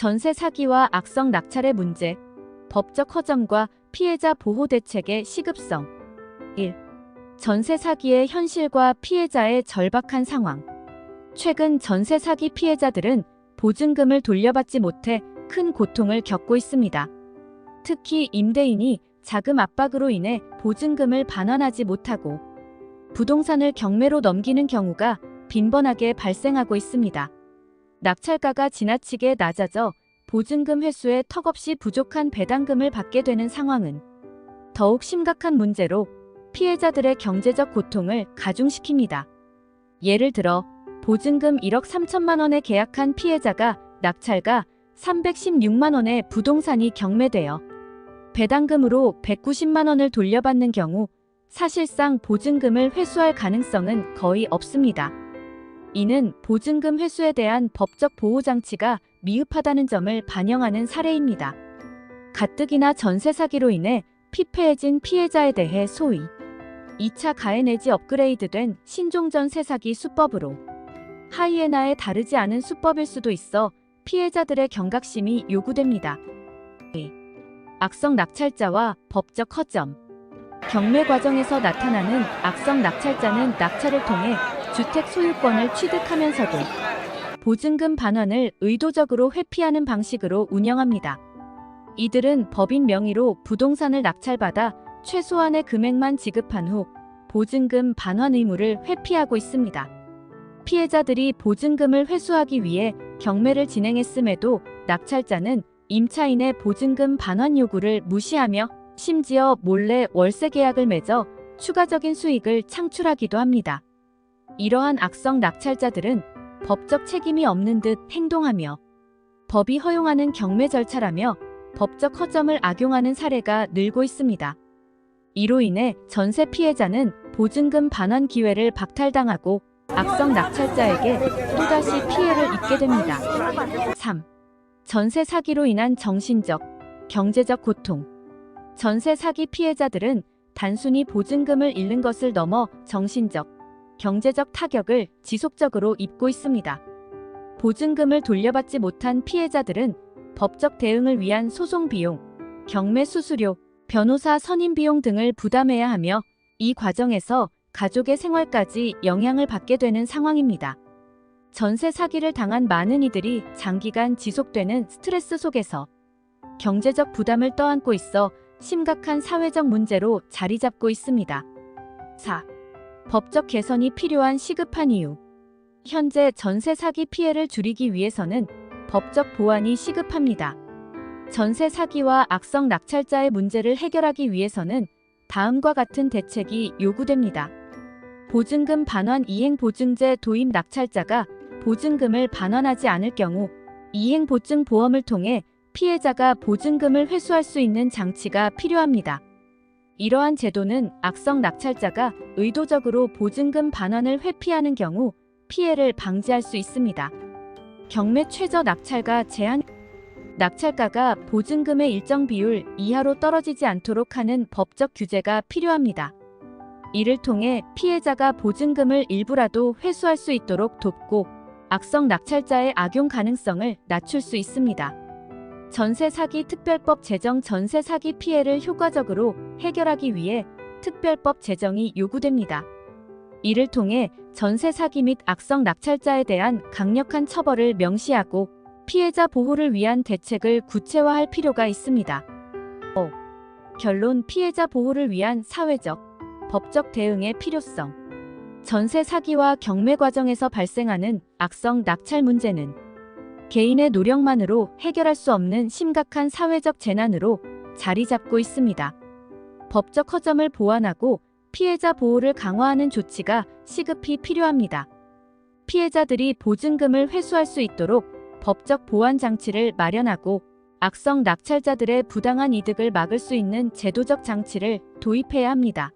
전세 사기와 악성 낙찰의 문제, 법적 허점과 피해자 보호 대책의 시급성. 1. 전세 사기의 현실과 피해자의 절박한 상황. 최근 전세 사기 피해자들은 보증금을 돌려받지 못해 큰 고통을 겪고 있습니다. 특히 임대인이 자금 압박으로 인해 보증금을 반환하지 못하고 부동산을 경매로 넘기는 경우가 빈번하게 발생하고 있습니다. 낙찰가가 지나치게 낮아져 보증금 회수에 턱없이 부족한 배당금을 받게 되는 상황은 더욱 심각한 문제로 피해자들의 경제적 고통을 가중시킵니다. 예를 들어 보증금 1억 3천만 원에 계약한 피해자가 낙찰가 316만 원의 부동산이 경매되어 배당금으로 190만 원을 돌려받는 경우 사실상 보증금을 회수할 가능성은 거의 없습니다. 이는 보증금 회수에 대한 법적 보호장치가 미흡하다는 점을 반영하는 사례입니다. 가뜩이나 전세 사기로 인해 피폐해진 피해자에 대해 소위 2차 가해 내지 업그레이드된 신종 전세 사기 수법으로 하이에나에 다르지 않은 수법일 수도 있어 피해자들의 경각심이 요구됩니다. 악성 낙찰자와 법적 허점. 경매 과정에서 나타나는 악성 낙찰자는 낙찰을 통해 주택 소유권을 취득하면서도 보증금 반환을 의도적으로 회피하는 방식으로 운영합니다. 이들은 법인 명의로 부동산을 낙찰받아 최소한의 금액만 지급한 후 보증금 반환 의무를 회피하고 있습니다. 피해자들이 보증금을 회수하기 위해 경매를 진행했음에도 낙찰자는 임차인의 보증금 반환 요구를 무시하며 심지어 몰래 월세 계약을 맺어 추가적인 수익을 창출하기도 합니다. 이러한 악성 낙찰자들은 법적 책임이 없는 듯 행동하며 법이 허용하는 경매 절차라며 법적 허점을 악용하는 사례가 늘고 있습니다. 이로 인해 전세 피해자는 보증금 반환 기회를 박탈당하고 악성 낙찰자에게 또다시 피해를 입게 됩니다. 3. 전세 사기로 인한 정신적, 경제적 고통. 전세 사기 피해자들은 단순히 보증금을 잃는 것을 넘어 정신적, 경제적 타격을 지속적으로 입고 있습니다. 보증금을 돌려받지 못한 피해자들은 법적 대응을 위한 소송 비용, 경매 수수료, 변호사 선임 비용 등을 부담해야 하며 이 과정에서 가족의 생활까지 영향을 받게 되는 상황입니다. 전세 사기를 당한 많은 이들이 장기간 지속되는 스트레스 속에서 경제적 부담을 떠안고 있어 심각한 사회적 문제로 자리 잡고 있습니다. 4. 법적 개선이 필요한 시급한 이유. 현재 전세 사기 피해를 줄이기 위해서는 법적 보완이 시급합니다. 전세 사기와 악성 낙찰자의 문제를 해결하기 위해서는 다음과 같은 대책이 요구됩니다. 보증금 반환 이행보증제 도입. 낙찰자가 보증금을 반환하지 않을 경우 이행보증 보험을 통해 피해자가 보증금을 회수할 수 있는 장치가 필요합니다. 이러한 제도는 악성 낙찰자가 의도적으로 보증금 반환을 회피하는 경우 피해를 방지할 수 있습니다. 경매 최저 낙찰가 제한. 낙찰가가 보증금의 일정 비율 이하로 떨어지지 않도록 하는 법적 규제가 필요합니다. 이를 통해 피해자가 보증금을 일부라도 회수할 수 있도록 돕고 악성 낙찰자의 악용 가능성을 낮출 수 있습니다. 전세 사기 특별법 제정. 전세 사기 피해를 효과적으로 해결하기 위해 특별법 제정이 요구됩니다. 이를 통해 전세 사기 및 악성 낙찰자에 대한 강력한 처벌을 명시하고 피해자 보호를 위한 대책을 구체화할 필요가 있습니다. 5. 결론. 피해자 보호를 위한 사회적, 법적 대응의 필요성. 전세 사기와 경매 과정에서 발생하는 악성 낙찰 문제는 개인의 노력만으로 해결할 수 없는 심각한 사회적 재난으로 자리 잡고 있습니다. 법적 허점을 보완하고 피해자 보호를 강화하는 조치가 시급히 필요합니다. 피해자들이 보증금을 회수할 수 있도록 법적 보완 장치를 마련하고 악성 낙찰자들의 부당한 이득을 막을 수 있는 제도적 장치를 도입해야 합니다.